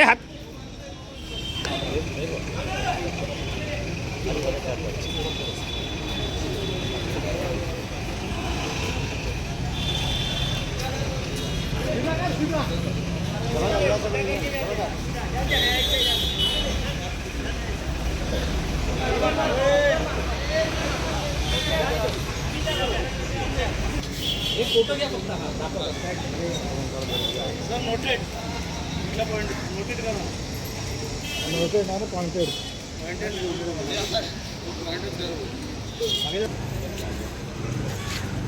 हात एक फोटो घ्या फक्त हा दाखवा सर नोटेड नोटेड करा नोटेड ना पॉइंटेड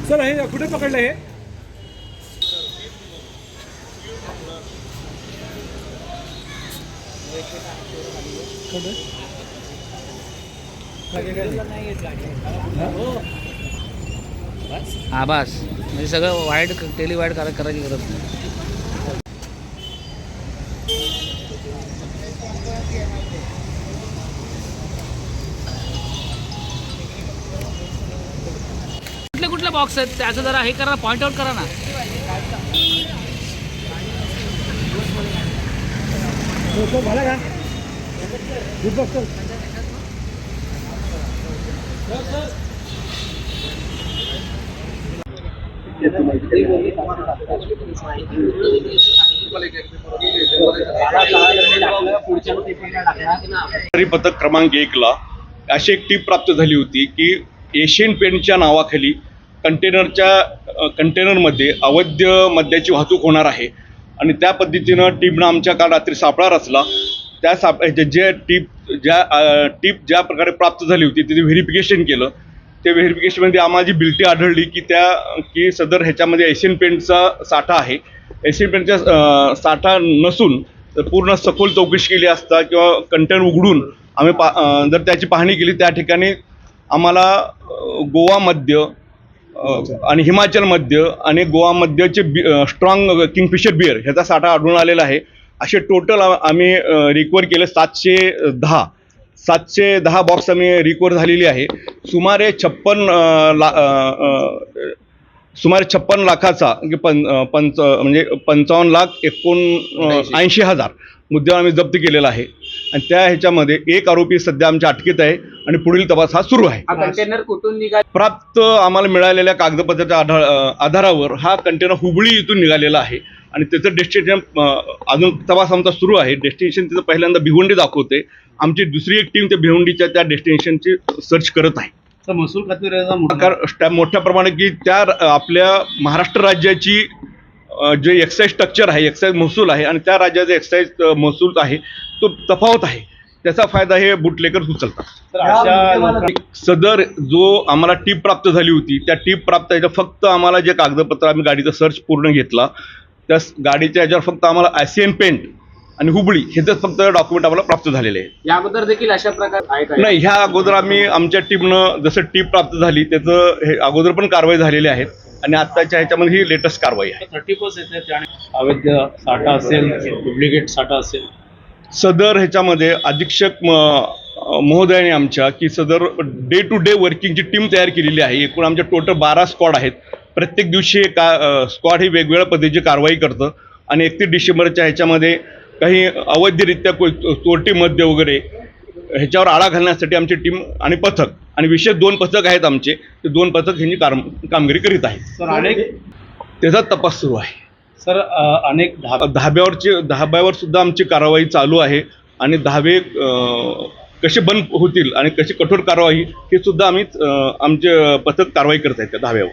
सर हे कुठे पकडलं हे हा बस म्हणजे सगळं वाईड टेलीवाईड करायची गरज नाही. कुठले कुठले बॉक्स आहेत त्याचं जरा हे करा पॉइंट आउट करा ना. झालं का पथक क्रमांक 1 ला अशी एक टीप प्राप्त झाली होती की एशियन पेंटच्या नावाखाली कंटेनरमध्ये अवैध मद्याची वाहतूक होणार आहे आणि त्या पद्धतीनं टीपनं आमच्या काल रात्री सापळा रचला. त्या टीप ज्या प्रकारे प्राप्त झाली होती त्याचं व्हेरिफिकेशन केलं. त्या व्हेरिफिकेशनमध्ये आम्हाला जी बिल्टी आढळली की सदर ह्याच्यामध्ये एशियन पेंटचा साठा आहे. एशियन पेंटचा साठा नसून पूर्ण सखोल चौकशी केली असता किंवा कंटेनर उघडून आम्ही जर त्याची पाहणी केली त्या ठिकाणी आम्हाला गोवा मद्य आणि हिमाचल मद्य आणि गोवा मद्याचे स्ट्रॉंग किंगफिशर बिअर ह्याचा साठा आढळून आलेला आहे. असे टोटल आम्ही रिकवर केले 710 बॉक्स आम्ही रिकवर झालेली आहे. सुमारे 56 लाखाचा म्हणजे 55,79,80,000 मुद्दा आम्ही जप्त केलेला आहे आणि त्या ह्याच्यामध्ये एक आरोपी सध्या आमच्या अटकेत आहे आणि पुढील तपास हा सुरू आहे. कंटेनर कुठून निघाला प्राप्त आम्हाला मिळालेल्या कागदपत्राच्या आधारावर हा कंटेनर हुबळी इथून निघालेला आहे आणि त्याचं डेस्टिनेशन अजून तपास आमचा सुरू आहे. डेस्टिनेशन त्याचं पहिल्यांदा भिवंडी दाखवते. आमची दुसरी एक टीम त्या भिवंडीच्या त्या डेस्टिनेशनची सर्च करत आहे. महसूल खात्याचा मोठ्या प्रमाणात की त्या आपल्या महाराष्ट्र राज्याची जे एक्साईज स्ट्रक्चर आहे, एक्साईज महसूल आहे आणि त्या राज्याचा एक्साईज महसूल आहे तो तफावत आहे. त्याचा फायदा हे बुटलेकर उचलतात. सदर जो आम्हाला टीप प्राप्त झाली होती त्या टीप प्राप्त ह्याच्या फक्त आम्हाला जे कागदपत्र आम्ही गाडीचा सर्च पूर्ण घेतला त्या गाडीच्या ह्याच्यावर फक्त आम्हाला एशियन पेंट आणि हुबळी हेच फक्त डॉक्युमेंट आम्हाला प्राप्त झालेले आहे. या अगोदर देखील अशा प्रकार नाही, ह्या अगोदर आम्ही आमच्या टीमनं जसं टीप प्राप्त झाली त्याचं हे अगोदर पण कारवाई झालेली आहेत आणि आत्ताच्या ह्याच्यामध्ये ही लेटेस्ट कारवाई आहे. 30% अवैध साठा असेल, डुप्लिकेट साठा असेल. सदर ह्याच्यामध्ये अधीक्षक महोदयाने आमच्या की सदर डे टू डे वर्किंगची टीम तयार केलेली आहे. एकूण आमच्या टोटल 12 स्क्वॉड आहेत. प्रत्येक दिवशी स्क्वॉड ही वेगवेगळ्या पद्धतीची कारवाई करतं आणि 31 डिसेंबरच्या ह्याच्यामध्ये काही अवैधरित्या चोरटी मद्य वगैरे ह्याच्यावर आळा घालण्यासाठी आमची टीम आणि पथक आणि विशेष 2 पथक आहेत आमचे. ते 2 पथक ह्यांची कामगिरी करीत आहेत. सर अनेक त्याचा तपास सुरू आहे. सर अनेक धाब्यावर सुद्धा आमची कारवाई चालू आहे आणि धाबे कसे बंद होतील आणि कशी कठोर कारवाई हे सुद्धा आम्ही आमचे पथक कारवाई करत आहेत त्या धाब्यावर.